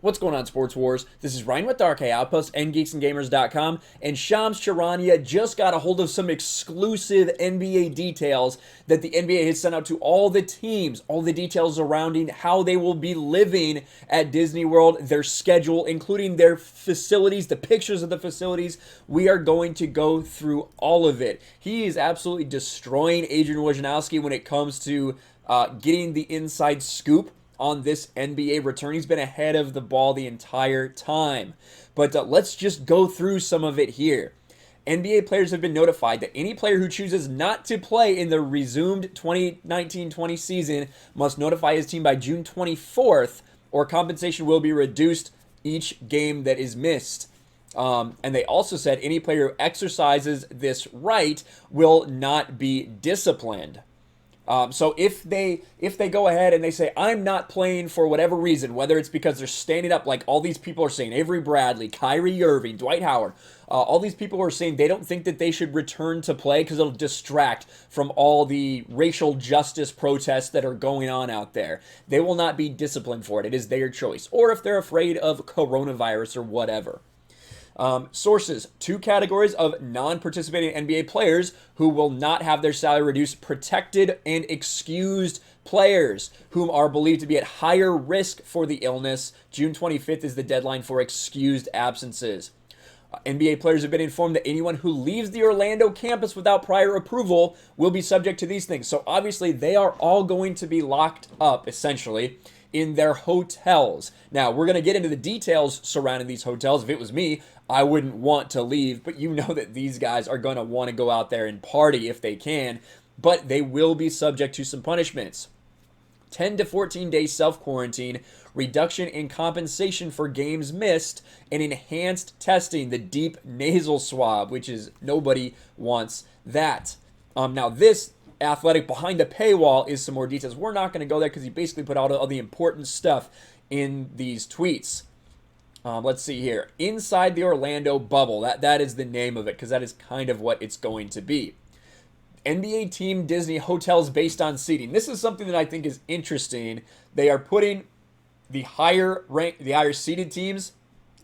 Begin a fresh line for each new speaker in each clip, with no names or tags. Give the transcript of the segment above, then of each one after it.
What's going on, Sports Wars? This is Ryan with the RK Outpost, NGeeksandGamers.com, and Shams Charania just got a hold of some exclusive NBA details that the NBA has sent out to all the teams, all the details surrounding how they will be living at Disney World, their schedule, including their facilities, the pictures of the facilities. We are going to go through all of it. He is absolutely destroying Adrian Wojnarowski when it comes to getting the inside scoop on this NBA return. He's been ahead of the ball the entire time. But let's just go through some of it here. NBA players have been notified that any player who chooses not to play in the resumed 2019-20 season must notify his team by June 24th, or compensation will be reduced each game that is missed. And they also said any player who exercises this right will not be disciplined. So if they go ahead and they say, I'm not playing for whatever reason, whether it's because they're standing up like all these people are saying, Avery Bradley, Kyrie Irving, Dwight Howard, all these people are saying they don't think that they should return to play because it'll distract from all the racial justice protests that are going on out there. They will not be disciplined for it. It is their choice. Or if they're afraid of coronavirus or whatever. Sources, 2 categories of non-participating NBA players who will not have their salary reduced: protected and excused players, whom are believed to be at higher risk for the illness. June 25th is the deadline for excused absences. NBA players have been informed that anyone who leaves the Orlando campus without prior approval will be subject to these things. So obviously they are all going to be locked up, essentially, in their hotels. Now, we're going to get into the details surrounding these hotels. If it was me, I wouldn't want to leave, but you know that these guys are going to want to go out there and party if they can, but they will be subject to some punishments. 10 to 14 days self-quarantine, reduction in compensation for games missed, and enhanced testing, the deep nasal swab, which is nobody wants that. Now, this Athletic behind the paywall is some more details. We're not going to go there because he basically put out all the important stuff in these tweets. Let's see here. Inside the Orlando bubble. That is the name of it, because that is kind of what it's going to be. NBA Team Disney hotels based on seating. This is something that I think is interesting. They are putting the higher seated teams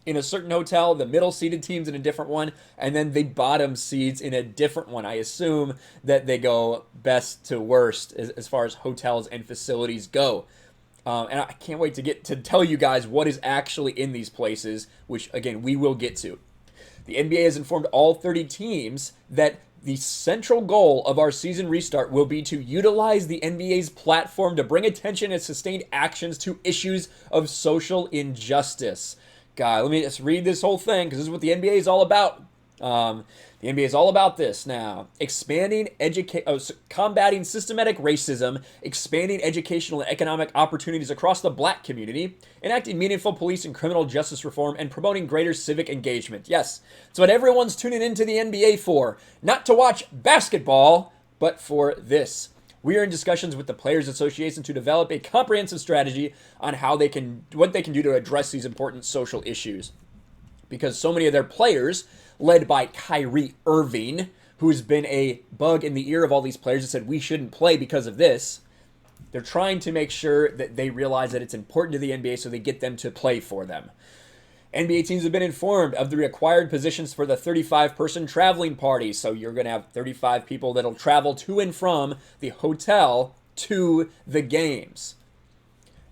in a certain hotel, the middle seated teams in a different one, and then the bottom seeds in a different one. I assume that they go best to worst as far as hotels and facilities go. And I can't wait to tell you guys what is actually in these places, which, again, we will get to. The NBA has informed all 30 teams that the central goal of our season restart will be to utilize the NBA's platform to bring attention and sustained actions to issues of social injustice. God, let me just read this whole thing, because this is what the NBA is all about. The NBA is all about this now. Combating systematic racism, expanding educational and economic opportunities across the black community, enacting meaningful police and criminal justice reform, and promoting greater civic engagement. Yes, it's what everyone's tuning into the NBA for. Not to watch basketball, but for this. We are in discussions with the Players Association to develop a comprehensive strategy on what they can do to address these important social issues. Because so many of their players, led by Kyrie Irving, who's been a bug in the ear of all these players that said we shouldn't play because of this, they're trying to make sure that they realize that it's important to the NBA so they get them to play for them. NBA teams have been informed of the required positions for the 35-person traveling party. So you're going to have 35 people that'll travel to and from the hotel to the games.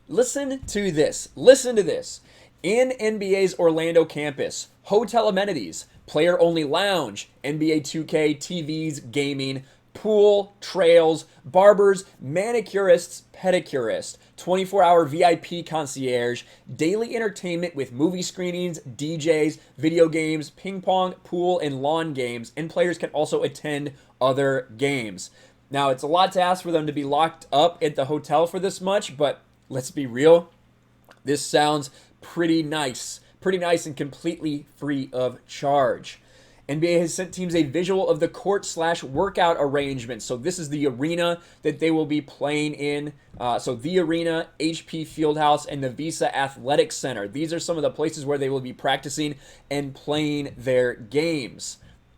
Listen to this. Listen to this. In NBA's Orlando campus, hotel amenities, player-only lounge, NBA 2K, TVs, gaming, pool, trails, barbers, manicurists, pedicurists, 24-hour VIP concierge, daily entertainment with movie screenings, DJs, video games, ping pong, pool, and lawn games, and players can also attend other games. Now, it's a lot to ask for them to be locked up at the hotel for this much, but let's be real. This sounds pretty nice and completely free of charge. NBA has sent teams a visual of the court/workout arrangement. So this is the arena that they will be playing in. So the arena, HP Fieldhouse, and the Visa Athletic Center. These are some of the places where they will be practicing and playing their games.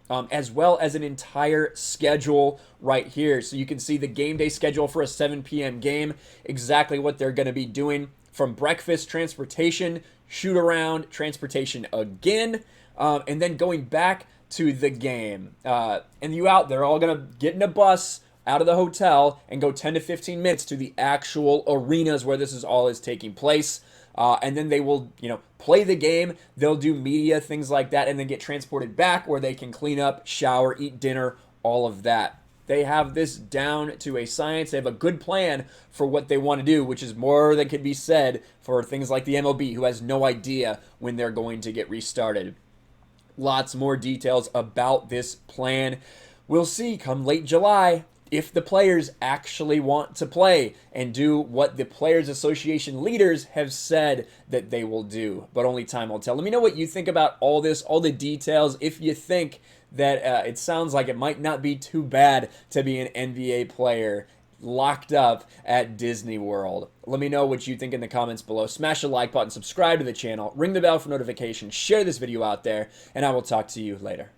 As well as an entire schedule right here. So you can see the game day schedule for a 7 p.m. game, exactly what they're going to be doing from breakfast, transportation, shoot around, transportation again, and then going back to the game. And you out there all going to get in a bus out of the hotel and go 10 to 15 minutes to the actual arenas where this is taking place. And then they will, play the game. They'll do media, things like that, and then get transported back where they can clean up, shower, eat dinner, all of that. They have this down to a science. They have a good plan for what they want to do, which is more than could be said for things like the MLB, who has no idea when they're going to get restarted. Lots more details about this plan. We'll see come late July if the players actually want to play and do what the Players Association leaders have said that they will do. But only time will tell. Let me know what you think about all this, all the details. If you think that it sounds like it might not be too bad to be an NBA player locked up at Disney World. Let me know what you think in the comments below. Smash the like button, subscribe to the channel, ring the bell for notifications, share this video out there, and I will talk to you later.